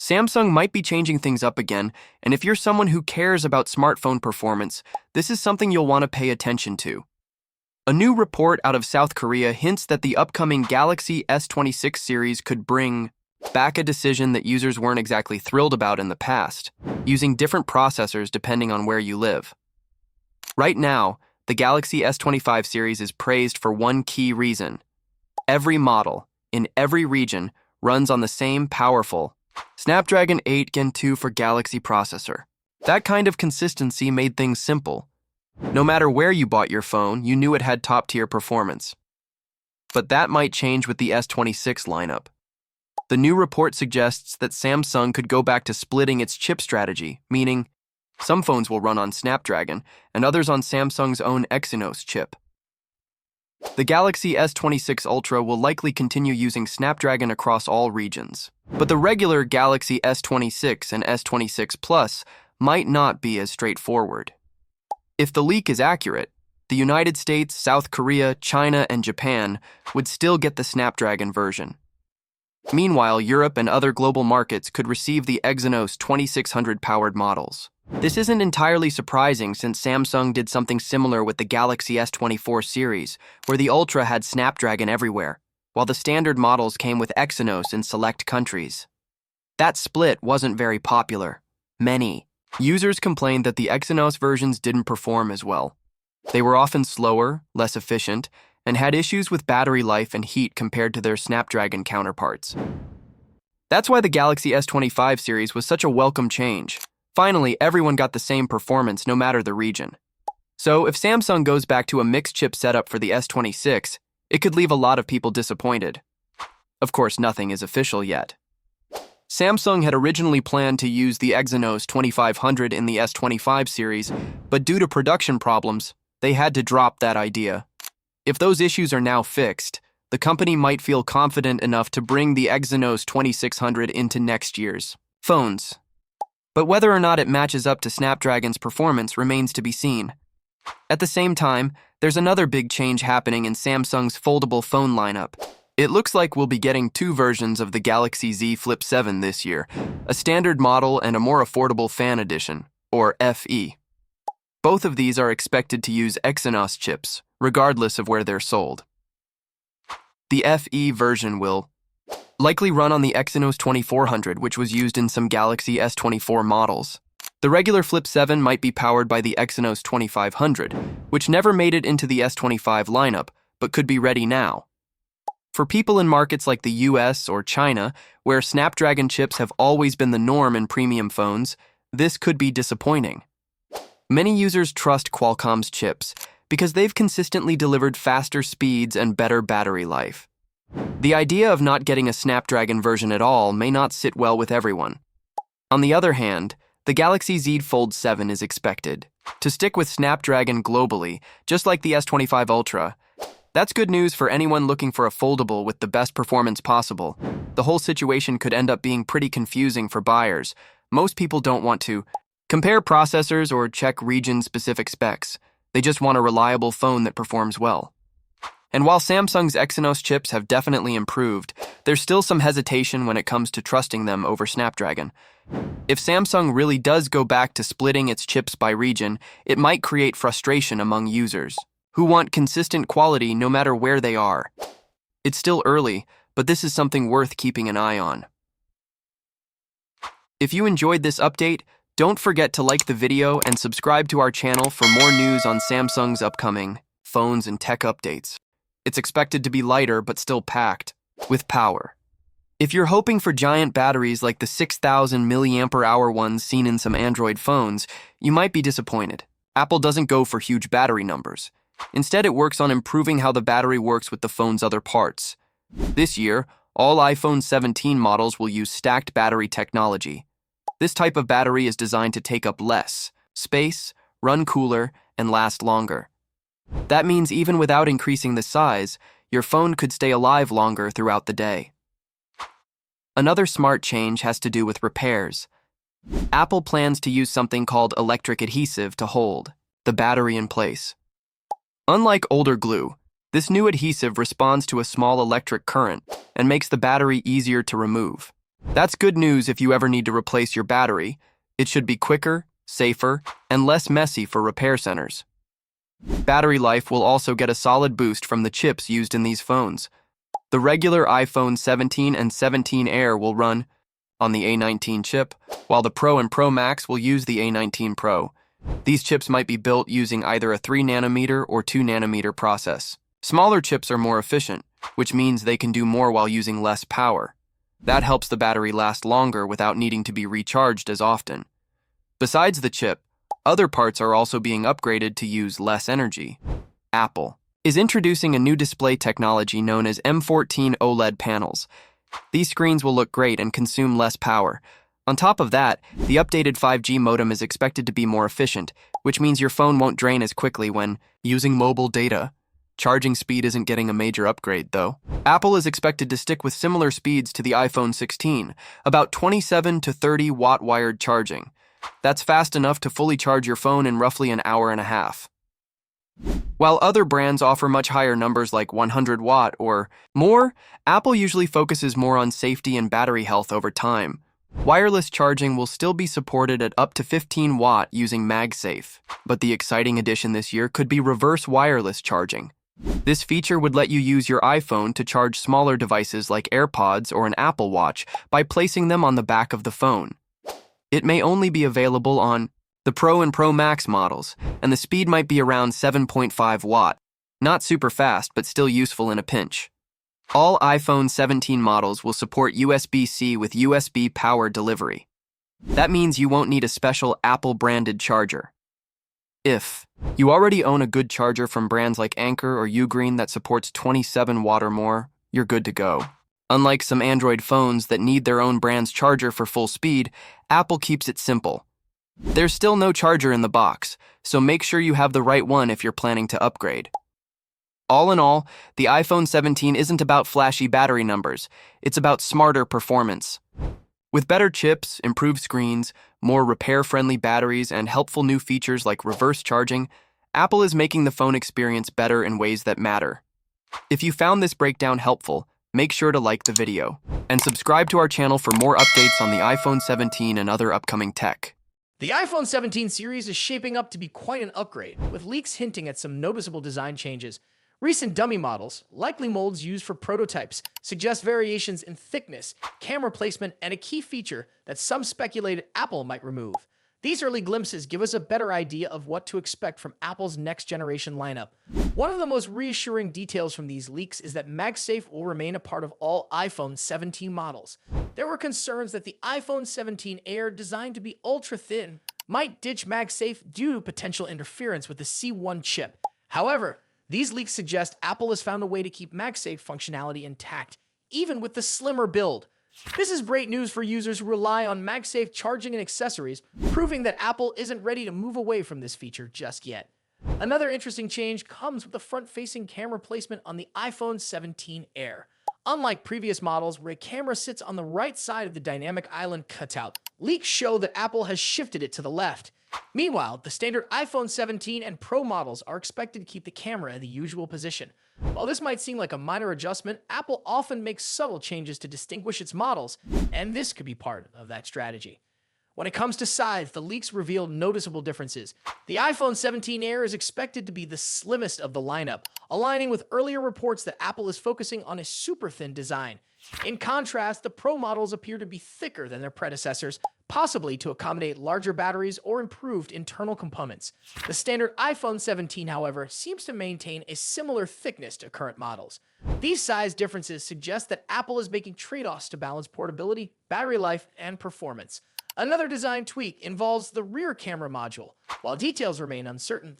Samsung might be changing things up again, and if you're someone who cares about smartphone performance, this is something you'll want to pay attention to. A new report out of South Korea hints that the upcoming Galaxy S26 series could bring back a decision that users weren't exactly thrilled about in the past, using different processors depending on where you live. Right now, the Galaxy S25 series is praised for one key reason. Every model, in every region, runs on the same powerful Snapdragon 8 Gen 2 for Galaxy processor. That kind of consistency made things simple. No matter where you bought your phone, you knew it had top-tier performance. But that might change with the S26 lineup. The new report suggests that Samsung could go back to splitting its chip strategy, meaning some phones will run on Snapdragon and others on Samsung's own Exynos chip. The Galaxy S26 Ultra will likely continue using Snapdragon across all regions, but the regular Galaxy S26 and S26 Plus might not be as straightforward. If the leak is accurate, the United States, South Korea, China, and Japan would still get the Snapdragon version. Meanwhile, Europe and other global markets could receive the Exynos 2600-powered models. This isn't entirely surprising since Samsung did something similar with the Galaxy S24 series, where the Ultra had Snapdragon everywhere, while the standard models came with Exynos in select countries. That split wasn't very popular. Many users complained that the Exynos versions didn't perform as well. They were often slower, less efficient, and had issues with battery life and heat compared to their Snapdragon counterparts. That's why the Galaxy S25 series was such a welcome change. Finally, everyone got the same performance no matter the region. So if Samsung goes back to a mixed chip setup for the S26, it could leave a lot of people disappointed. Of course, nothing is official yet. Samsung had originally planned to use the Exynos 2500 in the S25 series, but due to production problems, they had to drop that idea. If those issues are now fixed, the company might feel confident enough to bring the Exynos 2600 into next year's phones. But whether or not it matches up to Snapdragon's performance remains to be seen. At the same time, there's another big change happening in Samsung's foldable phone lineup. It looks like we'll be getting two versions of the Galaxy Z Flip 7 this year, a standard model and a more affordable Fan Edition, or FE. Both of these are expected to use Exynos chips, regardless of where they're sold. The FE version will likely run on the Exynos 2400, which was used in some Galaxy S24 models. The regular Flip 7 might be powered by the Exynos 2500, which never made it into the S25 lineup, but could be ready now. For people in markets like the US or China, where Snapdragon chips have always been the norm in premium phones, this could be disappointing. Many users trust Qualcomm's chips because they've consistently delivered faster speeds and better battery life. The idea of not getting a Snapdragon version at all may not sit well with everyone. On the other hand, the Galaxy Z Fold 7 is expected to stick with Snapdragon globally, just like the S25 Ultra. That's good news for anyone looking for a foldable with the best performance possible. The whole situation could end up being pretty confusing for buyers. Most people don't want to compare processors or check region-specific specs. They just want a reliable phone that performs well. And while Samsung's Exynos chips have definitely improved, there's still some hesitation when it comes to trusting them over Snapdragon. If Samsung really does go back to splitting its chips by region, it might create frustration among users who want consistent quality no matter where they are. It's still early, but this is something worth keeping an eye on. If you enjoyed this update, don't forget to like the video and subscribe to our channel for more news on Samsung's upcoming phones and tech updates. It's expected to be lighter but still packed with power. If you're hoping for giant batteries like the 6,000 mAh ones seen in some Android phones, you might be disappointed. Apple doesn't go for huge battery numbers. Instead, it works on improving how the battery works with the phone's other parts. This year, all iPhone 17 models will use stacked battery technology. This type of battery is designed to take up less space, run cooler, and last longer. That means even without increasing the size, your phone could stay alive longer throughout the day. Another smart change has to do with repairs. Apple plans to use something called electric adhesive to hold the battery in place. Unlike older glue, this new adhesive responds to a small electric current and makes the battery easier to remove. That's good news if you ever need to replace your battery. It should be quicker, safer, and less messy for repair centers. Battery life will also get a solid boost from the chips used in these phones. The regular iPhone 17 and 17 Air will run on the A19 chip, while the Pro and Pro Max will use the A19 Pro. These chips might be built using either a 3nm or 2nm process. Smaller chips are more efficient, which means they can do more while using less power. That helps the battery last longer without needing to be recharged as often. Besides the chip, other parts are also being upgraded to use less energy. Apple is introducing a new display technology known as M14 OLED panels. These screens will look great and consume less power. On top of that, the updated 5G modem is expected to be more efficient, which means your phone won't drain as quickly when using mobile data. Charging speed isn't getting a major upgrade, though. Apple is expected to stick with similar speeds to the iPhone 16, about 27 to 30 watt wired charging. That's fast enough to fully charge your phone in roughly an hour and a half. While other brands offer much higher numbers like 100 watt or more, Apple usually focuses more on safety and battery health over time. Wireless charging will still be supported at up to 15 watt using MagSafe, but the exciting addition this year could be reverse wireless charging. This feature would let you use your iPhone to charge smaller devices like AirPods or an Apple Watch by placing them on the back of the phone. It may only be available on the Pro and Pro Max models, and the speed might be around 7.5 watt. Not super fast, but still useful in a pinch. All iPhone 17 models will support USB-C with USB power delivery. That means you won't need a special Apple-branded charger. If you already own a good charger from brands like Anker or Ugreen that supports 27 watt or more, you're good to go. Unlike some Android phones that need their own brand's charger for full speed, Apple keeps it simple. There's still no charger in the box, so make sure you have the right one if you're planning to upgrade. All in all, the iPhone 17 isn't about flashy battery numbers, it's about smarter performance. With better chips, improved screens, more repair-friendly batteries, and helpful new features like reverse charging, Apple is making the phone experience better in ways that matter. If you found this breakdown helpful, make sure to like the video and subscribe to our channel for more updates on the iPhone 17 and other upcoming tech. The iPhone 17 series is shaping up to be quite an upgrade, with leaks hinting at some noticeable design changes. Recent dummy models, likely molds used for prototypes, suggest variations in thickness, camera placement, and a key feature that some speculated Apple might remove. These early glimpses give us a better idea of what to expect from Apple's next-generation lineup. One of the most reassuring details from these leaks is that MagSafe will remain a part of all iPhone 17 models. There were concerns that the iPhone 17 Air, designed to be ultra-thin, might ditch MagSafe due to potential interference with the C1 chip. However, these leaks suggest Apple has found a way to keep MagSafe functionality intact, even with the slimmer build. This is great news for users who rely on MagSafe charging and accessories, proving that Apple isn't ready to move away from this feature just yet. Another interesting change comes with the front-facing camera placement on the iPhone 17 Air. Unlike previous models where a camera sits on the right side of the dynamic island cutout, leaks show that Apple has shifted it to the left. Meanwhile, the standard iPhone 17 and Pro models are expected to keep the camera in the usual position. While this might seem like a minor adjustment, Apple often makes subtle changes to distinguish its models, and this could be part of that strategy. When it comes to size, the leaks reveal noticeable differences. The iPhone 17 Air is expected to be the slimmest of the lineup, aligning with earlier reports that Apple is focusing on a super thin design. In contrast, the Pro models appear to be thicker than their predecessors, possibly to accommodate larger batteries or improved internal components. The standard iPhone 17, however, seems to maintain a similar thickness to current models. These size differences suggest that Apple is making trade-offs to balance portability, battery life, and performance. Another design tweak involves the rear camera module. While details remain uncertain,